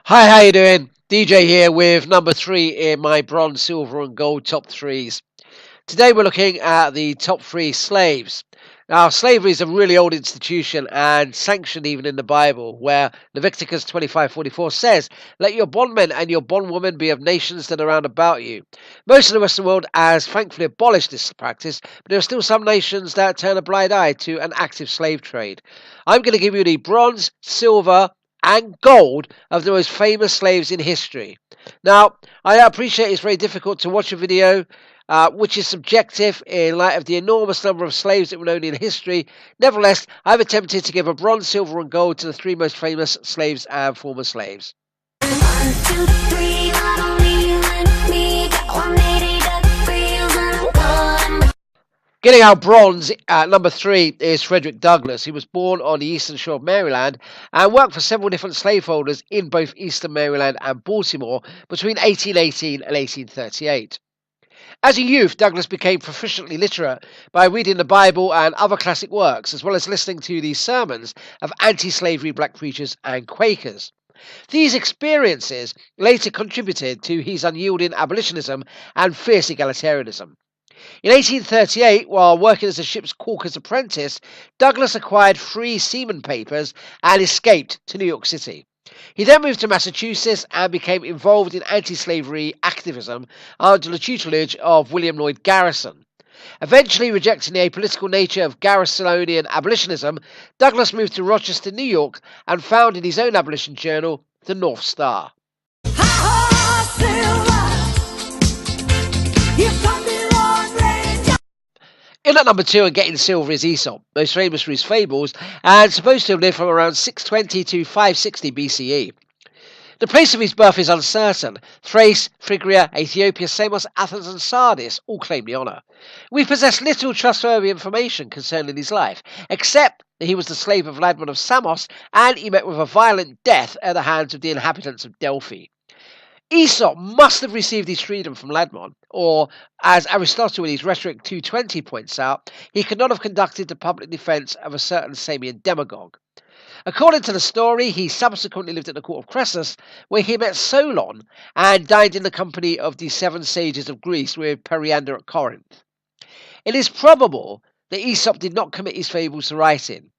Hi, how you doing? DJ here with number 3 in my bronze, silver and gold top 3s. Today we're looking at the top 3 slaves. Now, slavery is a really old institution and sanctioned even in the Bible, where Leviticus 25:44 says, "Let your bondmen and your bondwomen be of nations that are round about you." Most of the Western world has thankfully abolished this practice, but there are still some nations that turn a blind eye to an active slave trade. I'm going to give you the bronze, silver, and gold of the most famous slaves in history. Now, I appreciate it's very difficult to watch a video which is subjective in light of the enormous number of slaves that were known in history. Nevertheless, I've attempted to give a bronze, silver, and gold to the 3 most famous slaves and former slaves. 1, 2, 3, not only let me got 180 degrees and I'm gone. Getting our bronze at number 3 is Frederick Douglass. He was born on the eastern shore of Maryland and worked for several different slaveholders in both eastern Maryland and Baltimore between 1818 and 1838. As a youth, Douglass became proficiently literate by reading the Bible and other classic works, as well as listening to the sermons of anti-slavery black preachers and Quakers. These experiences later contributed to his unyielding abolitionism and fierce egalitarianism. In 1838, while working as a ship's caulker's apprentice, Douglass acquired 3 seaman papers and escaped to New York City. He then moved to Massachusetts and became involved in anti-slavery activism under the tutelage of William Lloyd Garrison. Eventually rejecting the apolitical nature of Garrisonian abolitionism, Douglass moved to Rochester, New York, and founded his own abolition journal, the North Star. In at number 2 and getting silver is Aesop, most famous for his fables, and supposed to have lived from around 620 to 560 BCE. The place of his birth is uncertain. Thrace, Phrygia, Ethiopia, Samos, Athens and Sardis all claim the honour. We possess little trustworthy information concerning his life, except that he was the slave of Ladmon of Samos and he met with a violent death at the hands of the inhabitants of Delphi. Aesop must have received his freedom from Ladmon, or, as Aristotle in his Rhetoric 220 points out, he could not have conducted the public defence of a certain Samian demagogue. According to the story, he subsequently lived at the court of Croesus, where he met Solon and dined in the company of the 7 sages of Greece with Periander at Corinth. It is probable that Aesop did not commit his fables to writing.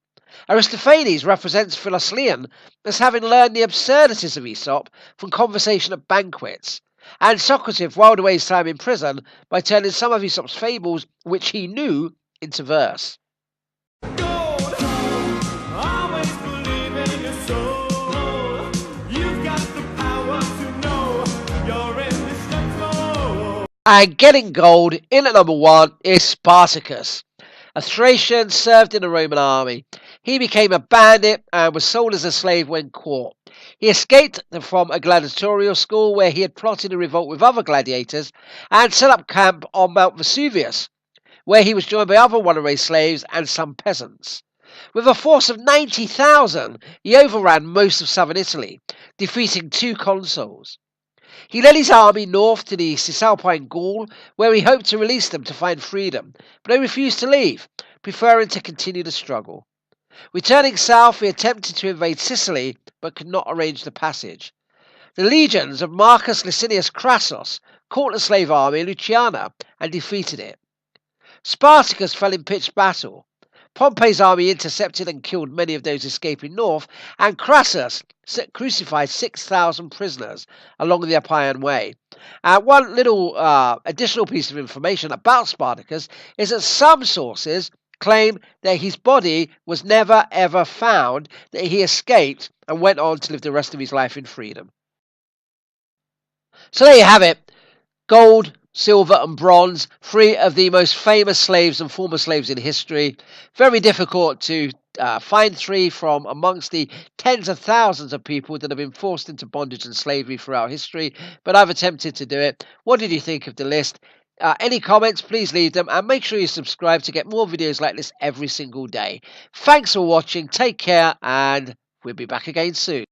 Aristophanes represents Philocleon as having learned the absurdities of Aesop from conversation at banquets, and Socrates whiled away his time in prison by turning some of Aesop's fables, which he knew, into verse. And getting gold in at number 1 is Spartacus. A Thracian, served in the Roman army. He became a bandit and was sold as a slave when caught. He escaped from a gladiatorial school where he had plotted a revolt with other gladiators and set up camp on Mount Vesuvius, where he was joined by other runaway slaves and some peasants. With a force of 90,000, he overran most of southern Italy, defeating 2 consuls. He led his army north to the Cisalpine Gaul, where he hoped to release them to find freedom, but they refused to leave, preferring to continue the struggle. Returning south, he attempted to invade Sicily, but could not arrange the passage. The legions of Marcus Licinius Crassus caught the slave army in Luciana and defeated it. Spartacus fell in pitched battle. Pompey's army intercepted and killed many of those escaping north, and Crassus crucified 6,000 prisoners along the Appian Way. One little additional piece of information about Spartacus is that some sources claim that his body was never ever found, that he escaped and went on to live the rest of his life in freedom. So there you have it. Gold, silver and bronze, 3 of the most famous slaves and former slaves in history. Very difficult to find 3 from amongst the tens of thousands of people that have been forced into bondage and slavery throughout history, but I've attempted to do it. What did you think of the list? Any comments, please leave them, and make sure you subscribe to get more videos like this every single day. Thanks for watching, take care, and we'll be back again soon.